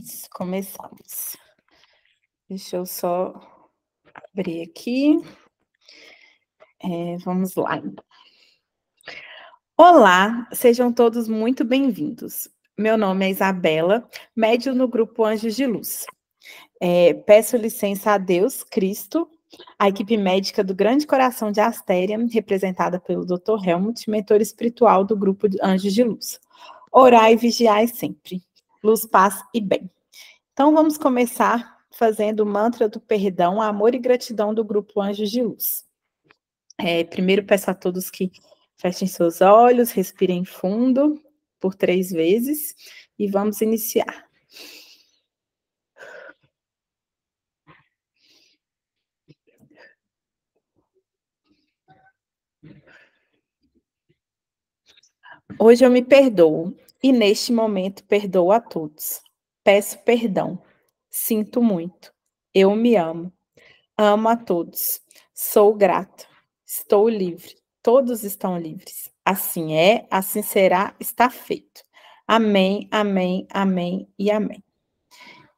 Isso, começamos. Deixa eu só abrir aqui. Vamos lá. Olá, sejam todos muito bem-vindos. Meu nome é Isabela, médium no grupo Anjos de Luz. Peço licença a Deus, Cristo, a equipe médica do Grande Coração de Astéria, representada pelo Dr. Helmut, mentor espiritual do grupo Anjos de Luz. Orai e vigiai sempre. Luz, paz e bem. Então, vamos começar fazendo o mantra do perdão, amor e gratidão do grupo Anjos de Luz. Primeiro, peço a todos que fechem seus olhos, respirem fundo por 3 vezes e vamos iniciar. Hoje eu me perdoo e neste momento perdoo a todos. Peço perdão. Sinto muito. Eu me amo. Amo a todos. Sou grata. Estou livre. Todos estão livres. Assim é, assim será, está feito. Amém, amém, amém e amém.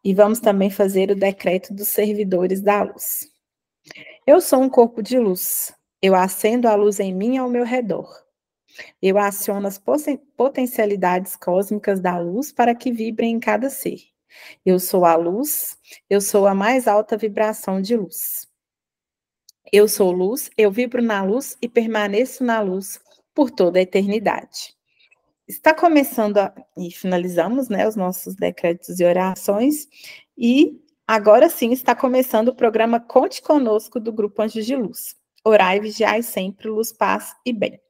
E vamos também fazer o decreto dos servidores da luz. Eu sou um corpo de luz. Eu acendo a luz em mim e ao meu redor. Eu aciono as potencialidades cósmicas da luz para que vibrem em cada ser. Eu sou a luz, eu sou a mais alta vibração de luz. Eu sou luz, eu vibro na luz e permaneço na luz por toda a eternidade. Está começando e finalizamos, né, os nossos decretos e orações, e agora sim está começando o programa Conte Conosco do Grupo Anjos de Luz. Orai e vigiai sempre, luz, paz e bem.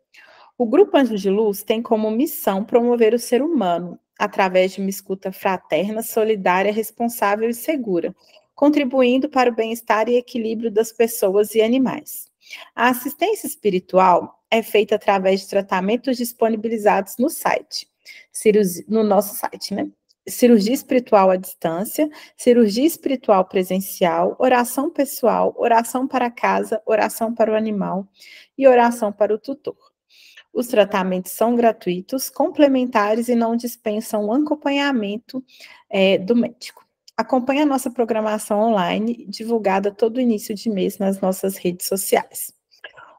O Grupo Anjos de Luz tem como missão promover o ser humano através de uma escuta fraterna, solidária, responsável e segura, contribuindo para o bem-estar e equilíbrio das pessoas e animais. A assistência espiritual é feita através de tratamentos disponibilizados no site, no nosso site, né? Cirurgia espiritual à distância, cirurgia espiritual presencial, oração pessoal, oração para casa, oração para o animal e oração para o tutor. Os tratamentos são gratuitos, complementares e não dispensam o acompanhamento do médico. Acompanhe a nossa programação online, divulgada todo início de mês nas nossas redes sociais.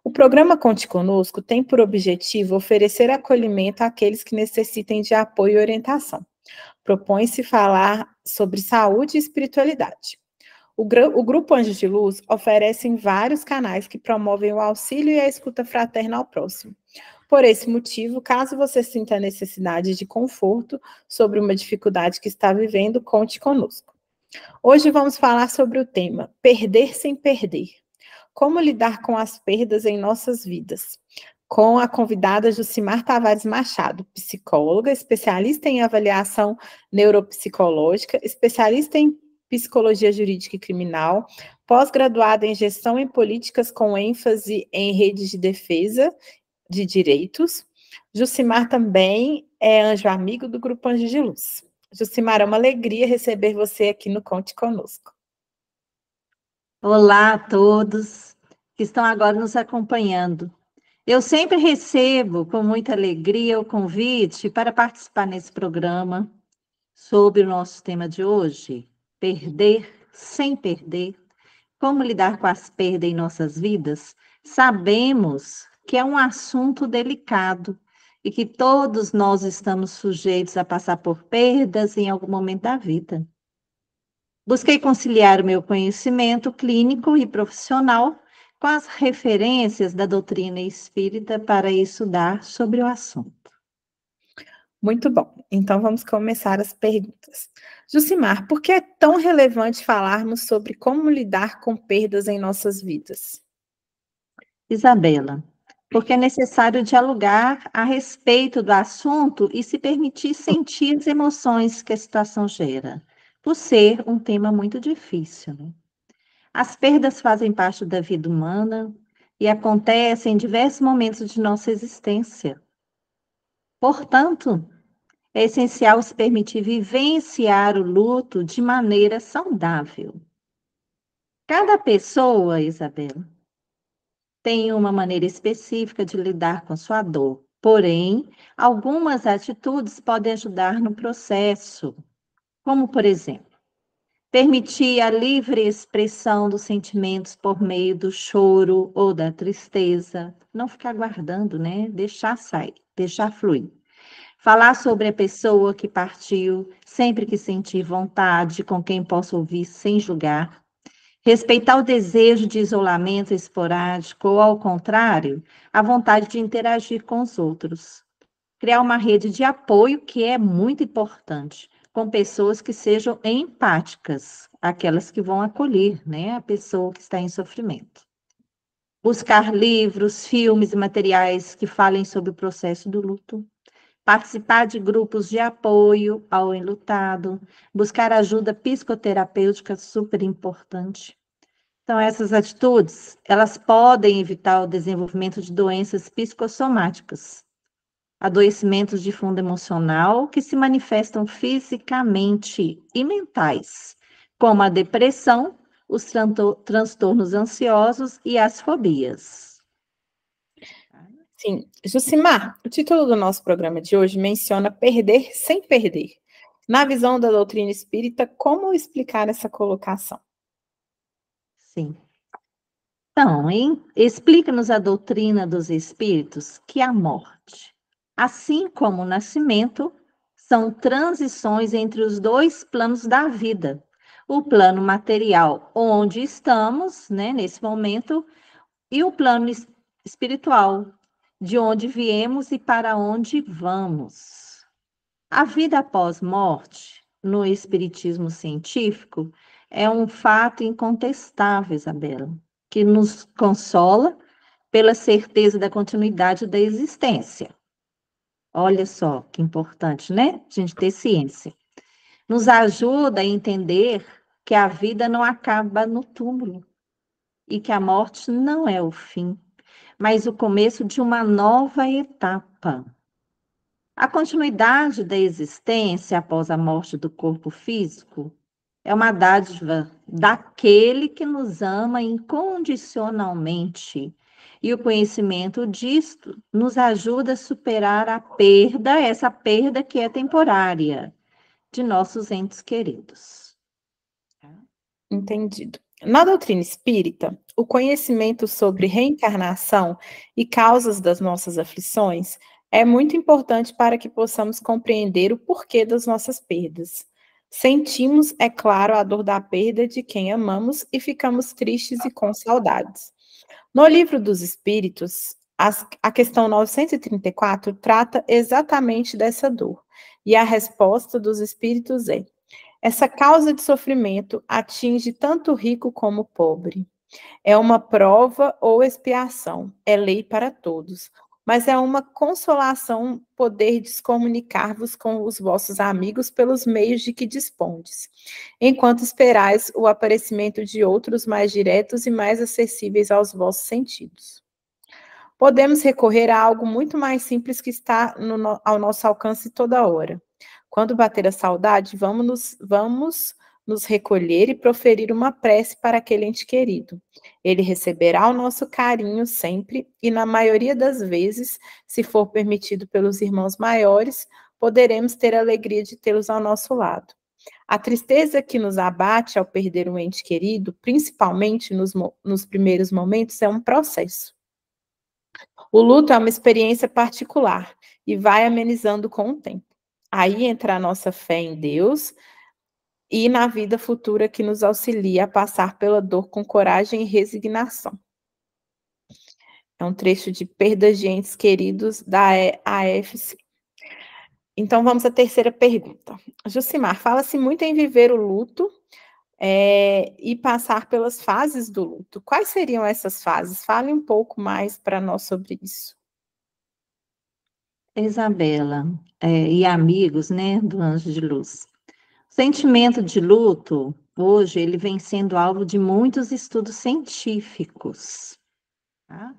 O programa Conte Conosco tem por objetivo oferecer acolhimento àqueles que necessitem de apoio e orientação. Propõe-se falar sobre saúde e espiritualidade. O Grupo Anjos de Luz oferece vários canais que promovem o auxílio e a escuta fraterna ao próximo. Por esse motivo, caso você sinta necessidade de conforto sobre uma dificuldade que está vivendo, conte conosco. Hoje vamos falar sobre o tema Perder sem Perder. Como lidar com as perdas em nossas vidas? Com a convidada Jucimar Tavares Machado, psicóloga, especialista em avaliação neuropsicológica, especialista em psicologia jurídica e criminal, pós-graduada em gestão em políticas com ênfase em redes de defesa de direitos. Jucimar também é anjo amigo do Grupo Anjos de Luz. Jucimar, é uma alegria receber você aqui no Conte Conosco. Olá a todos que estão agora nos acompanhando. Eu sempre recebo com muita alegria o convite para participar nesse programa sobre o nosso tema de hoje, perder sem perder, como lidar com as perdas em nossas vidas. Sabemos que é um assunto delicado e que todos nós estamos sujeitos a passar por perdas em algum momento da vida. Busquei conciliar o meu conhecimento clínico e profissional com as referências da doutrina espírita para estudar sobre o assunto. Muito bom. Então vamos começar as perguntas. Jucimar, por que é tão relevante falarmos sobre como lidar com perdas em nossas vidas? Isabela, porque é necessário dialogar a respeito do assunto e se permitir sentir as emoções que a situação gera, por ser um tema muito difícil, né? As perdas fazem parte da vida humana e acontecem em diversos momentos de nossa existência. Portanto, é essencial se permitir vivenciar o luto de maneira saudável. Cada pessoa, Isabela, tem uma maneira específica de lidar com sua dor. Porém, algumas atitudes podem ajudar no processo, como, por exemplo, permitir a livre expressão dos sentimentos por meio do choro ou da tristeza, não ficar guardando, né? Deixar sair, deixar fluir. Falar sobre a pessoa que partiu, sempre que sentir vontade, com quem possa ouvir sem julgar. Respeitar o desejo de isolamento esporádico ou, ao contrário, a vontade de interagir com os outros. Criar uma rede de apoio, que é muito importante, com pessoas que sejam empáticas, aquelas que vão acolher, né, a pessoa que está em sofrimento. Buscar livros, filmes e materiais que falem sobre o processo do luto. Participar de grupos de apoio ao enlutado. Buscar ajuda psicoterapêutica, super importante. Então, essas atitudes, elas podem evitar o desenvolvimento de doenças psicossomáticas, adoecimentos de fundo emocional que se manifestam fisicamente e mentais, como a depressão, os transtornos ansiosos e as fobias. Sim. Jucimar, o título do nosso programa de hoje menciona perder sem perder. Na visão da doutrina espírita, como explicar essa colocação? Sim. Então, explica-nos a doutrina dos espíritos que a morte, assim como o nascimento, são transições entre os dois planos da vida. O plano material, onde estamos, né, nesse momento, e o plano espiritual, de onde viemos e para onde vamos. A vida após morte, no espiritismo científico, é um fato incontestável, Isabela, que nos consola pela certeza da continuidade da existência. Olha só que importante, né? A gente ter ciência. Nos ajuda a entender que a vida não acaba no túmulo e que a morte não é o fim, mas o começo de uma nova etapa. A continuidade da existência após a morte do corpo físico é uma dádiva daquele que nos ama incondicionalmente. E o conhecimento disto nos ajuda a superar a perda, essa perda que é temporária, de nossos entes queridos. Entendido. Na doutrina espírita, o conhecimento sobre reencarnação e causas das nossas aflições é muito importante para que possamos compreender o porquê das nossas perdas. Sentimos, é claro, a dor da perda de quem amamos e ficamos tristes e com saudades. No Livro dos Espíritos, a questão 934 trata exatamente dessa dor, e a resposta dos espíritos é: essa causa de sofrimento atinge tanto o rico como o pobre. É uma prova ou expiação, é lei para todos. Mas é uma consolação poder descomunicar-vos com os vossos amigos pelos meios de que dispondes, enquanto esperais o aparecimento de outros mais diretos e mais acessíveis aos vossos sentidos. Podemos recorrer a algo muito mais simples que está ao nosso alcance toda hora. Quando bater a saudade, vamos nos recolher e proferir uma prece para aquele ente querido. Ele receberá o nosso carinho sempre e, na maioria das vezes, se for permitido pelos irmãos maiores, poderemos ter a alegria de tê-los ao nosso lado. A tristeza que nos abate ao perder um ente querido, principalmente nos primeiros momentos, é um processo. O luto é uma experiência particular e vai amenizando com o tempo. Aí entra a nossa fé em Deus e na vida futura que nos auxilia a passar pela dor com coragem e resignação. É um trecho de Perdas de Entes Queridos da AFC. Então vamos à terceira pergunta. Jucimar, fala-se muito em viver o luto e passar pelas fases do luto. Quais seriam essas fases? Fale um pouco mais para nós sobre isso. Isabela, e amigos, né, do Anjo de Luz. O sentimento de luto, hoje, ele vem sendo alvo de muitos estudos científicos. Tá?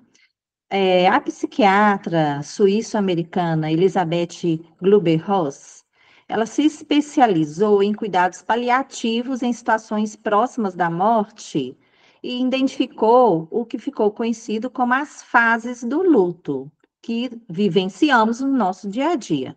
A psiquiatra suíço-americana Elizabeth Gruber-Ross, ela se especializou em cuidados paliativos em situações próximas da morte e identificou o que ficou conhecido como as fases do luto, que vivenciamos no nosso dia a dia.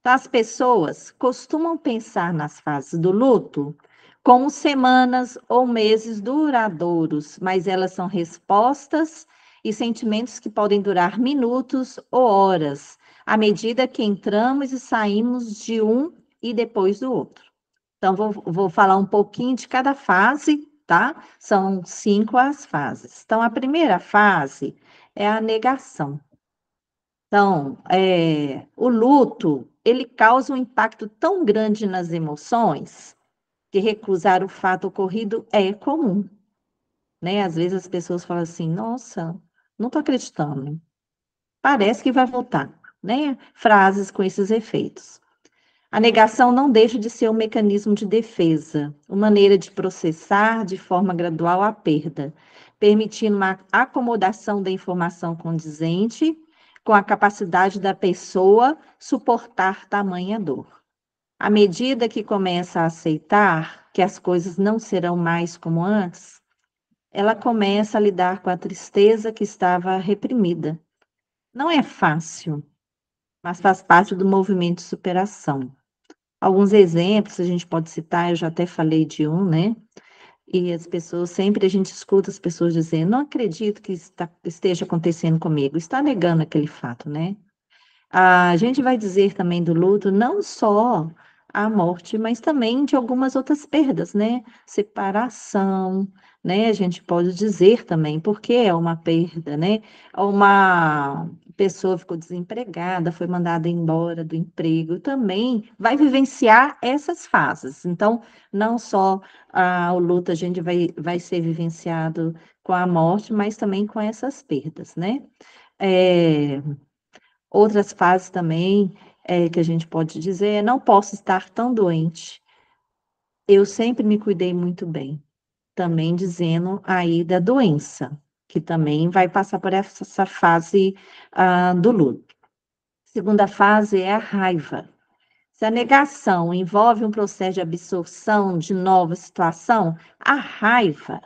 Então, as pessoas costumam pensar nas fases do luto como semanas ou meses duradouros, mas elas são respostas e sentimentos que podem durar minutos ou horas, à medida que entramos e saímos de um e depois do outro. Então, vou falar um pouquinho de cada fase, tá? São 5 as fases. Então, a primeira fase é a negação. Então, o luto, ele causa um impacto tão grande nas emoções que recusar o fato ocorrido é comum, né? Às vezes as pessoas falam assim, nossa, não estou acreditando, parece que vai voltar, né? Frases com esses efeitos. A negação não deixa de ser um mecanismo de defesa, uma maneira de processar de forma gradual a perda, permitindo uma acomodação da informação condizente com a capacidade da pessoa suportar tamanha dor. À medida que começa a aceitar que as coisas não serão mais como antes, ela começa a lidar com a tristeza que estava reprimida. Não é fácil, mas faz parte do movimento de superação. Alguns exemplos a gente pode citar, eu já até falei de um, né? E as pessoas, sempre a gente escuta as pessoas dizendo, não acredito que esteja acontecendo comigo, está negando aquele fato, né? A gente vai dizer também do luto não só a morte, mas também de algumas outras perdas, né? Separação, né? A gente pode dizer também, porque é uma perda, né? Uma pessoa ficou desempregada, foi mandada embora do emprego, também vai vivenciar essas fases. Então, não só o luto a gente vai ser vivenciado com a morte, mas também com essas perdas, né? É, Outras fases também, que a gente pode dizer é: "Não posso estar tão doente, eu sempre me cuidei muito bem", também dizendo aí da doença, que também vai passar por essa fase, do luto. Segunda fase é a raiva. Se a negação envolve um processo de absorção de nova situação, a raiva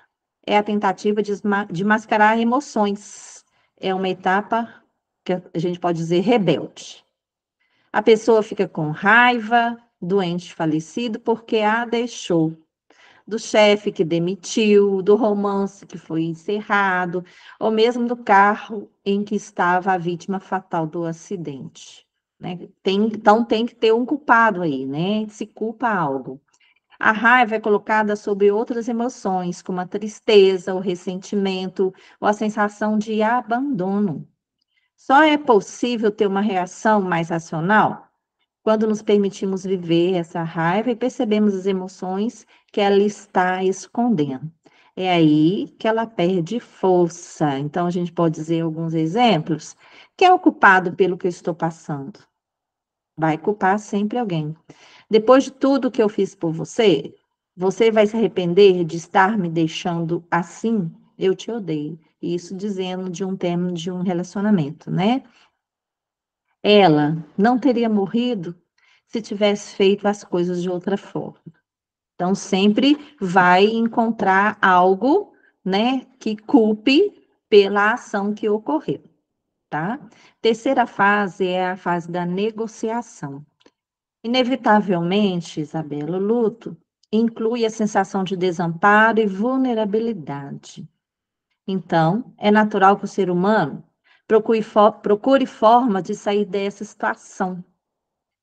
é a tentativa de mascarar emoções. É uma etapa que a gente pode dizer rebelde. A pessoa fica com raiva do ente falecido porque a deixou, do chefe que demitiu, do romance que foi encerrado, ou mesmo do carro em que estava a vítima fatal do acidente. Né? Então tem que ter um culpado aí, né? Se culpa algo. A raiva é colocada sobre outras emoções, como a tristeza, o ressentimento ou a sensação de abandono. Só é possível ter uma reação mais racional quando nos permitimos viver essa raiva e percebemos as emoções que ela está escondendo. É aí que ela perde força. Então, a gente pode dizer alguns exemplos. Quem é o culpado pelo que eu estou passando? Vai culpar sempre alguém. Depois de tudo que eu fiz por você, você vai se arrepender de estar me deixando assim? Eu te odeio. Isso dizendo de um término de um relacionamento, né? Ela não teria morrido se tivesse feito as coisas de outra forma. Então, sempre vai encontrar algo, né, que culpe pela ação que ocorreu, tá? Terceira fase é a fase da negociação. Inevitavelmente, Isabela, o luto inclui a sensação de desamparo e vulnerabilidade. Então, é natural que o ser humano procure forma de sair dessa situação.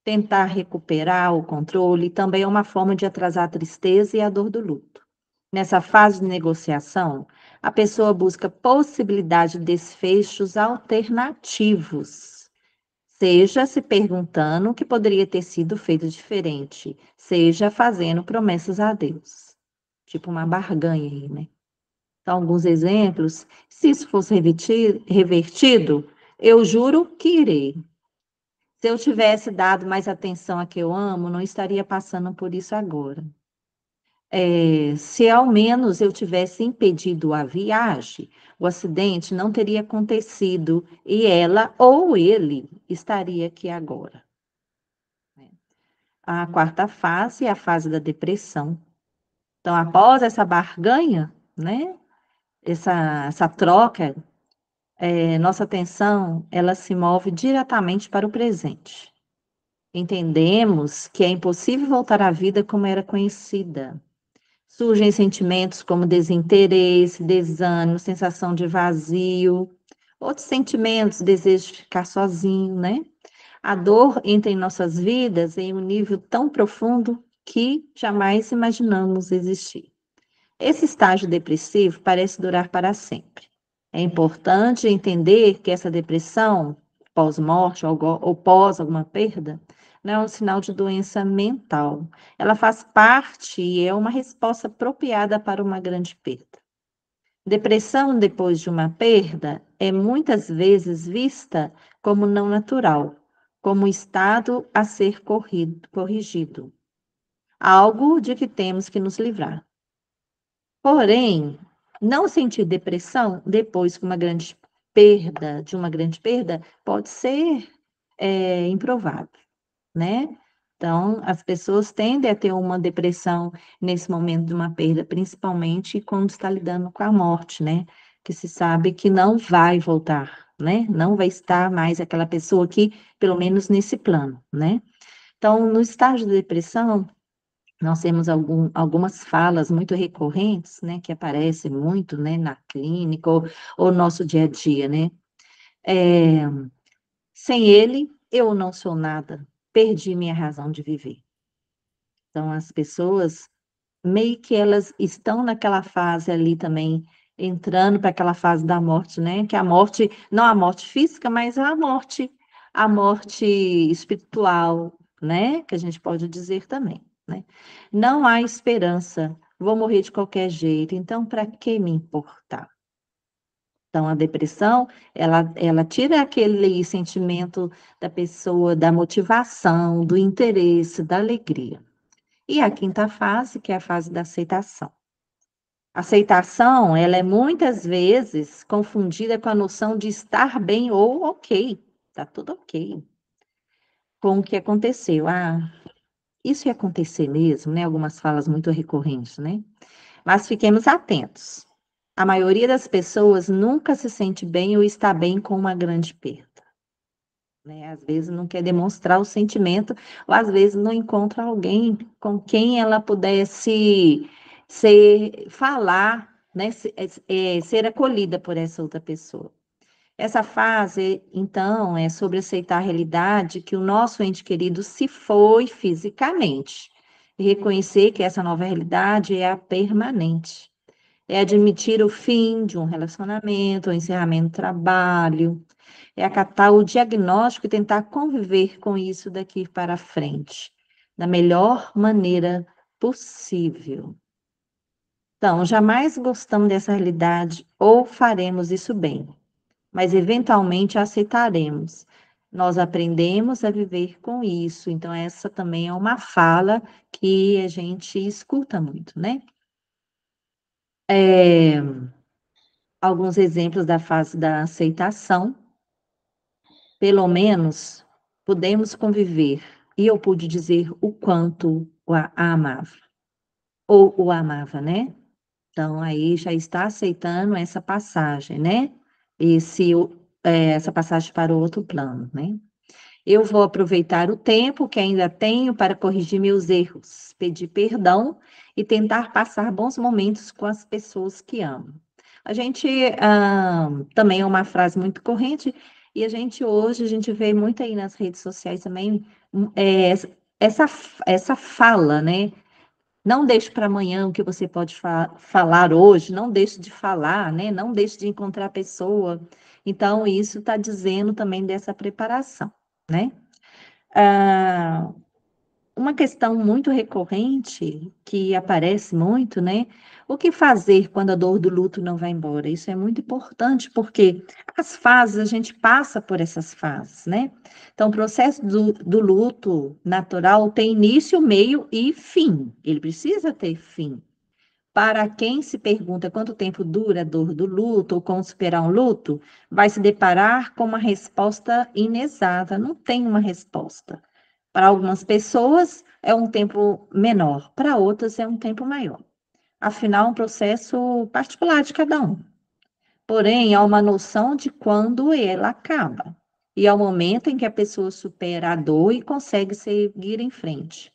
Tentar recuperar o controle também é uma forma de atrasar a tristeza e a dor do luto. Nessa fase de negociação, a pessoa busca possibilidade de desfechos alternativos, seja se perguntando o que poderia ter sido feito diferente, seja fazendo promessas a Deus. Tipo uma barganha aí, né? Então, alguns exemplos. Se isso fosse revertido, eu juro que irei. Se eu tivesse dado mais atenção a que eu amo, não estaria passando por isso agora. Se ao menos eu tivesse impedido a viagem, o acidente não teria acontecido e ela ou ele estaria aqui agora. A quarta fase é a fase da depressão. Então, após essa barganha, né, essa troca, nossa atenção ela se move diretamente para o presente. Entendemos que é impossível voltar à vida como era conhecida. Surgem sentimentos como desinteresse, desânimo, sensação de vazio, outros sentimentos, desejo de ficar sozinho, né? A dor entra em nossas vidas em um nível tão profundo que jamais imaginamos existir. Esse estágio depressivo parece durar para sempre. É importante entender que essa depressão, pós-morte ou pós alguma perda, não é um sinal de doença mental. Ela faz parte e é uma resposta apropriada para uma grande perda. Depressão depois de uma perda é muitas vezes vista como não natural, como um estado a ser corrigido, algo de que temos que nos livrar. Porém, não sentir depressão depois de uma grande perda, pode ser improvável, né? Então, as pessoas tendem a ter uma depressão nesse momento de uma perda, principalmente quando está lidando com a morte, né? Que se sabe que não vai voltar, né? Não vai estar mais aquela pessoa aqui, pelo menos nesse plano, né? Então, no estágio de depressão, nós temos algumas falas muito recorrentes, né, que aparecem muito, né, na clínica ou no nosso dia a dia, né? É, sem ele, eu não sou nada, perdi minha razão de viver. Então, as pessoas, meio que elas estão naquela fase ali também, entrando para aquela fase da morte, né? Que a morte, não a morte física, mas a morte espiritual, né? Que a gente pode dizer também, né? Não há esperança, vou morrer de qualquer jeito, então para que me importar? Então, a depressão, ela tira aquele sentimento da pessoa, da motivação, do interesse, da alegria. E a quinta fase, que é a fase da aceitação. Aceitação, ela é muitas vezes confundida com a noção de estar bem ou ok, tá tudo ok com o que aconteceu. Ah, isso ia acontecer mesmo, né? Algumas falas muito recorrentes, né? Mas fiquemos atentos. A maioria das pessoas nunca se sente bem ou está bem com uma grande perda, né? Às vezes não quer demonstrar o sentimento, ou às vezes não encontra alguém com quem ela pudesse falar, né? Ser acolhida por essa outra pessoa. Essa fase, então, é sobre aceitar a realidade que o nosso ente querido se foi fisicamente e reconhecer que essa nova realidade é a permanente. É admitir o fim de um relacionamento, o encerramento do trabalho, é acatar o diagnóstico e tentar conviver com isso daqui para frente, da melhor maneira possível. Então, jamais gostamos dessa realidade ou faremos isso bem, mas eventualmente aceitaremos. Nós aprendemos a viver com isso, então essa também é uma fala que a gente escuta muito, né? É, alguns exemplos da fase da aceitação, pelo menos podemos conviver, e eu pude dizer o quanto a amava, ou o amava, né? Então, aí já está aceitando essa passagem, né? Essa passagem para o outro plano, né? Eu vou aproveitar o tempo que ainda tenho para corrigir meus erros, pedir perdão e tentar passar bons momentos com as pessoas que amo. A gente também é uma frase muito corrente e hoje a gente vê muito aí nas redes sociais também essa, essa fala, né? Não deixe para amanhã o que você pode falar hoje, não deixe de falar, né? Não deixe de encontrar a pessoa. Então, isso está dizendo também dessa preparação, né? Ah, uma questão muito recorrente que aparece muito, né? O que fazer quando a dor do luto não vai embora? Isso é muito importante, porque as fases, a gente passa por essas fases, né? Então, o processo do luto natural tem início, meio e fim. Ele precisa ter fim. Para quem se pergunta quanto tempo dura a dor do luto ou como superar um luto, vai se deparar com uma resposta inexata. Não tem uma resposta. Para algumas pessoas é um tempo menor, para outras é um tempo maior. Afinal, é um processo particular de cada um. Porém, há uma noção de quando ela acaba. e ao momento em que a pessoa supera a dor e consegue seguir em frente.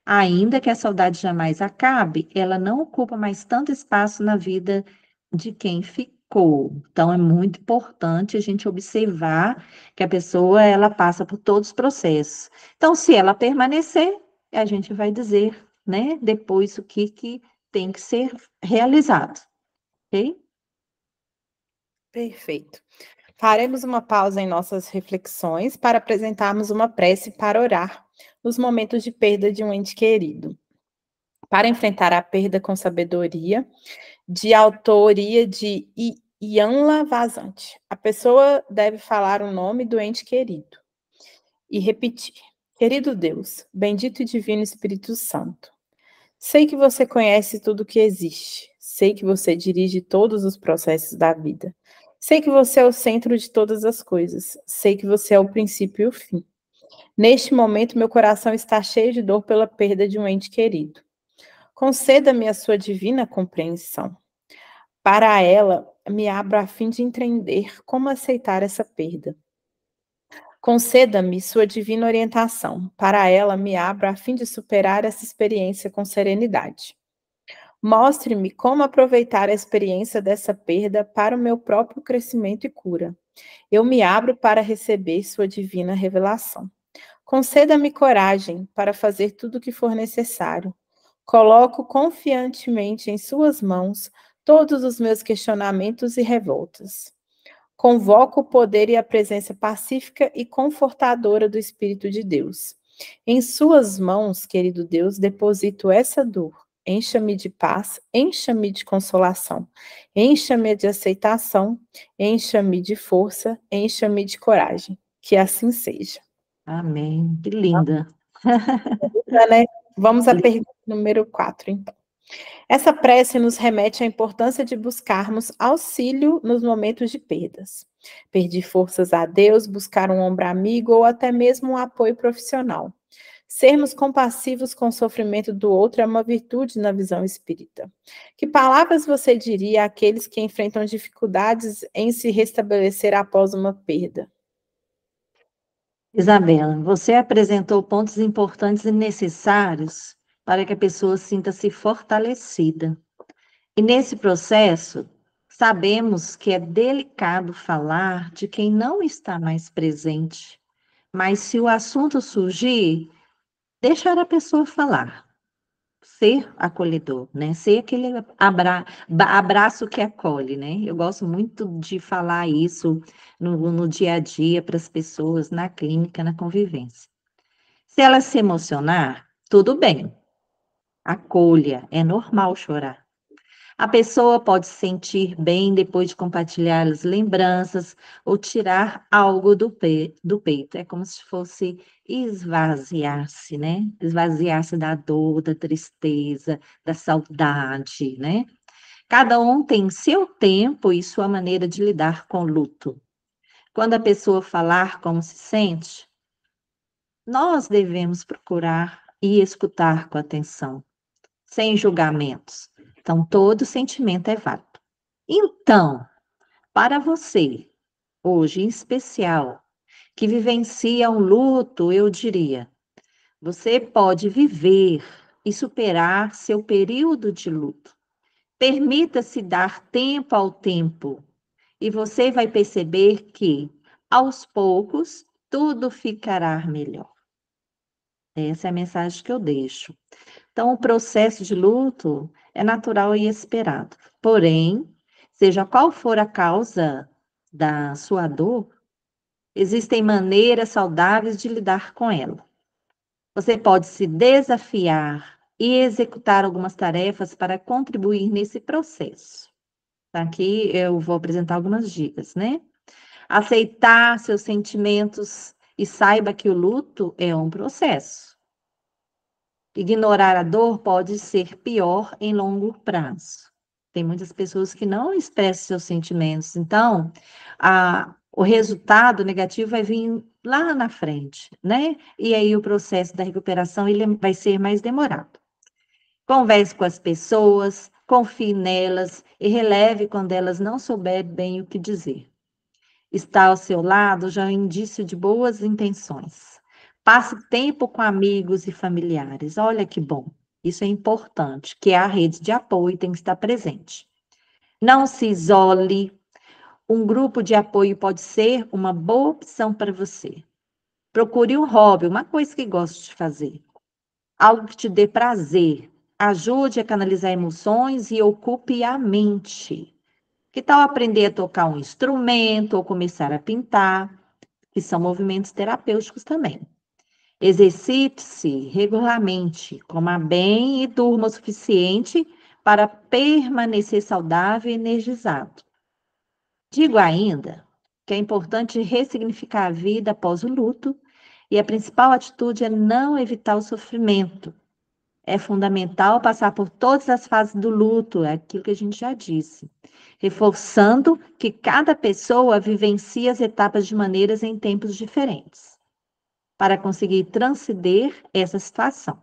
Ainda que a saudade jamais acabe, ela não ocupa mais tanto espaço na vida de quem ficou. Então, é muito importante a gente observar que a pessoa ela passa por todos os processos. Então, se ela permanecer, a gente vai dizer, né, depois o que tem que ser realizado, ok? Perfeito. Faremos uma pausa em nossas reflexões para apresentarmos uma prece para orar nos momentos de perda de um ente querido. Para enfrentar a perda com sabedoria, de autoria de Ianla Vazante. A pessoa deve falar o nome do ente querido e repetir: Querido Deus, bendito e divino Espírito Santo, sei que você conhece tudo o que existe. Sei que você dirige todos os processos da vida. Sei que você é o centro de todas as coisas. Sei que você é o princípio e o fim. Neste momento, meu coração está cheio de dor pela perda de um ente querido. Conceda-me a sua divina compreensão. Para ela, me abra a fim de entender como aceitar essa perda. Conceda-me sua divina orientação. Para ela, me abra a fim de superar essa experiência com serenidade. Mostre-me como aproveitar a experiência dessa perda para o meu próprio crescimento e cura. Eu me abro para receber sua divina revelação. Conceda-me coragem para fazer tudo o que for necessário. Coloco confiantemente em suas mãos todos os meus questionamentos e revoltas. Convoco o poder e a presença pacífica e confortadora do Espírito de Deus. Em suas mãos, querido Deus, deposito essa dor. Encha-me de paz, encha-me de consolação, encha-me de aceitação, encha-me de força, encha-me de coragem. Que assim seja. Amém. Que linda. Né? Vamos à pergunta número 4, então. Essa prece nos remete à importância de buscarmos auxílio nos momentos de perdas. Pedir forças a Deus, buscar um ombro amigo ou até mesmo um apoio profissional. Sermos compassivos com o sofrimento do outro é uma virtude na visão espírita. Que palavras você diria àqueles que enfrentam dificuldades em se restabelecer após uma perda? Isabela, você apresentou pontos importantes e necessários para que a pessoa sinta-se fortalecida. E nesse processo, sabemos que é delicado falar de quem não está mais presente, mas se o assunto surgir, deixar a pessoa falar, ser acolhedor, né? Ser aquele abraço que acolhe, né? Eu gosto muito de falar isso no dia a dia para as pessoas, na clínica, na convivência. Se ela se emocionar, tudo bem, acolha, é normal chorar. A pessoa pode se sentir bem depois de compartilhar as lembranças ou tirar algo do peito. É como se fosse esvaziar-se, né? Esvaziar-se da dor, da tristeza, da saudade, né? Cada um tem seu tempo e sua maneira de lidar com o luto. Quando a pessoa falar como se sente, nós devemos procurar e escutar com atenção, sem julgamentos. Então, todo sentimento é válido. Então, para você, hoje em especial, que vivencia um luto, eu diria, você pode viver e superar seu período de luto. Permita-se dar tempo ao tempo e você vai perceber que, aos poucos, tudo ficará melhor. Essa é a mensagem que eu deixo. Então, o processo de luto é natural e esperado. Porém, seja qual for a causa da sua dor, existem maneiras saudáveis de lidar com ela. Você pode se desafiar e executar algumas tarefas para contribuir nesse processo. Aqui eu vou apresentar algumas dicas, né? Aceitar seus sentimentos e saiba que o luto é um processo. Ignorar a dor pode ser pior em longo prazo. Tem muitas pessoas que não expressam seus sentimentos, então o resultado negativo vai vir lá na frente, né? E aí o processo da recuperação ele vai ser mais demorado. Converse com as pessoas, confie nelas e releve quando elas não souberem bem o que dizer. Estar ao seu lado já é um indício de boas intenções. Passe tempo com amigos e familiares. Olha que bom. Isso é importante, que a rede de apoio tem que estar presente. Não se isole. Um grupo de apoio pode ser uma boa opção para você. Procure um hobby, uma coisa que goste de fazer. Algo que te dê prazer. Ajude a canalizar emoções e ocupe a mente. Que tal aprender a tocar um instrumento ou começar a pintar, que são movimentos terapêuticos também. Exercite-se regularmente, coma bem e durma o suficiente para permanecer saudável e energizado. Digo ainda que é importante ressignificar a vida após o luto e a principal atitude é não evitar o sofrimento. É fundamental passar por todas as fases do luto, é aquilo que a gente já disse, reforçando que cada pessoa vivencia as etapas de maneiras em tempos diferentes, para conseguir transcender essa situação.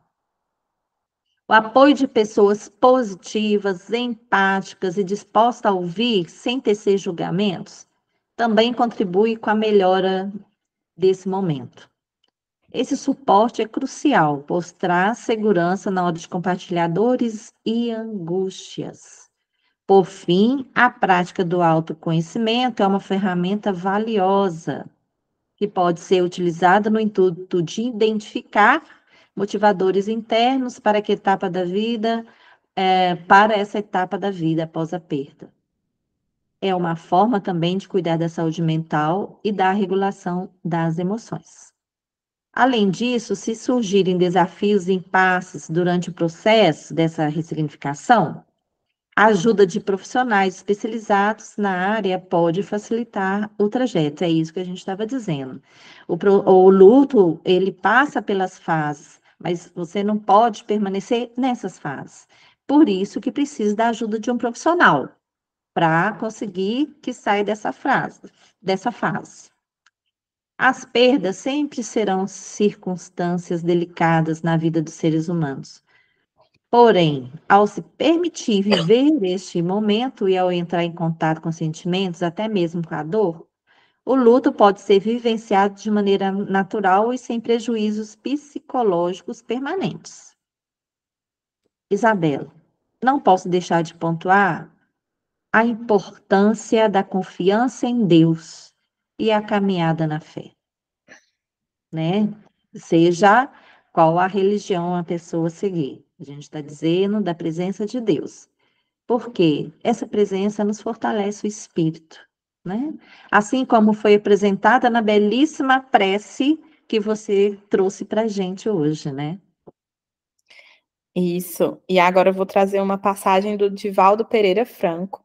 O apoio de pessoas positivas, empáticas e dispostas a ouvir sem tecer julgamentos também contribui com a melhora desse momento. Esse suporte é crucial, pois traz segurança na hora de compartilhar dores e angústias. Por fim, a prática do autoconhecimento é uma ferramenta valiosa que pode ser utilizada no intuito de identificar motivadores internos para que etapa da vida, para essa etapa da vida após a perda. É uma forma também de cuidar da saúde mental e da regulação das emoções. Além disso, se surgirem desafios e impasses durante o processo dessa ressignificação, a ajuda de profissionais especializados na área pode facilitar o trajeto. É isso que a gente estava dizendo. O luto, ele passa pelas fases, mas você não pode permanecer nessas fases. Por isso que precisa da ajuda de um profissional para conseguir que saia dessa fase. As perdas sempre serão circunstâncias delicadas na vida dos seres humanos. Porém, ao se permitir viver este momento e ao entrar em contato com sentimentos, até mesmo com a dor, o luto pode ser vivenciado de maneira natural e sem prejuízos psicológicos permanentes. Isabela, não posso deixar de pontuar a importância da confiança em Deus e a caminhada na fé, né? Seja qual a religião a pessoa seguir. A gente está dizendo da presença de Deus. Porque essa presença nos fortalece o espírito, né? Assim como foi apresentada na belíssima prece que você trouxe para a gente hoje, né? Isso. E agora eu vou trazer uma passagem do Divaldo Pereira Franco,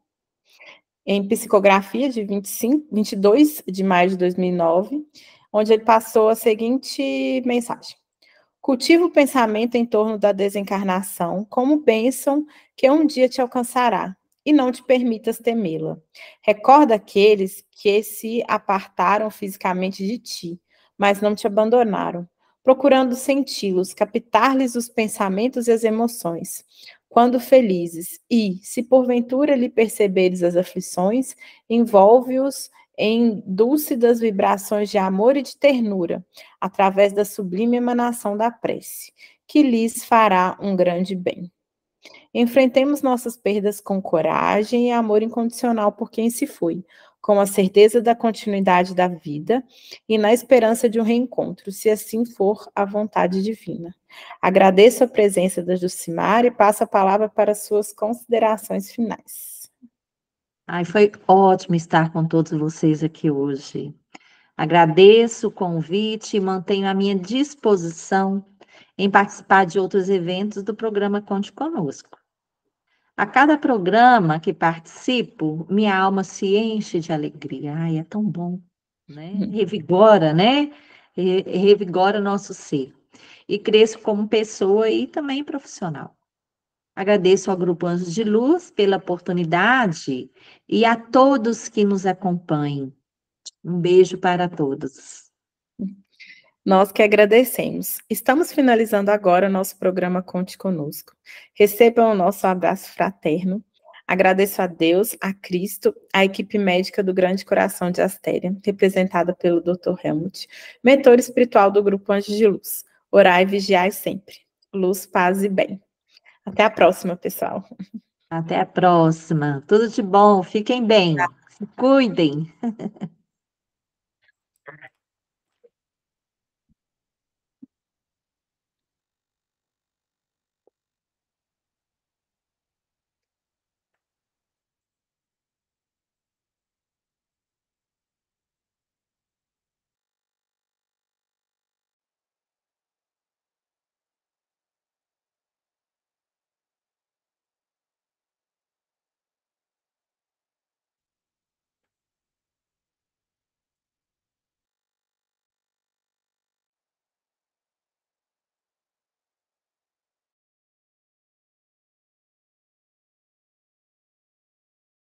em Psicografia, de 22 de maio de 2009, onde ele passou a seguinte mensagem: cultiva o pensamento em torno da desencarnação como bênção que um dia te alcançará, e não te permitas temê-la. Recorda aqueles que se apartaram fisicamente de ti, mas não te abandonaram, procurando senti-los, captar-lhes os pensamentos e as emoções. Quando felizes, e, se porventura lhe perceberes as aflições, envolve-os em dúlcidas vibrações de amor e de ternura, através da sublime emanação da prece, que lhes fará um grande bem. Enfrentemos nossas perdas com coragem e amor incondicional por quem se foi, com a certeza da continuidade da vida e na esperança de um reencontro, se assim for a vontade divina. Agradeço a presença da Jucimara e passo a palavra para suas considerações finais. Ai, foi ótimo estar com todos vocês aqui hoje. Agradeço o convite e mantenho a minha disposição em participar de outros eventos do programa Conte Conosco. A cada programa que participo, minha alma se enche de alegria. Ai, é tão bom, né? Revigora, né? Revigora nosso ser. E cresço como pessoa e também profissional. Agradeço ao Grupo Anjos de Luz pela oportunidade e a todos que nos acompanham. Um beijo para todos. Nós que agradecemos. Estamos finalizando agora o nosso programa Conte Conosco. Recebam o nosso abraço fraterno. Agradeço a Deus, a Cristo, a equipe médica do Grande Coração de Astéria, representada pelo Dr. Helmut, mentor espiritual do Grupo Anjos de Luz. Orai e vigiai sempre. Luz, paz e bem. Até a próxima, pessoal. Até a próxima. Tudo de bom. Fiquem bem. Se cuidem.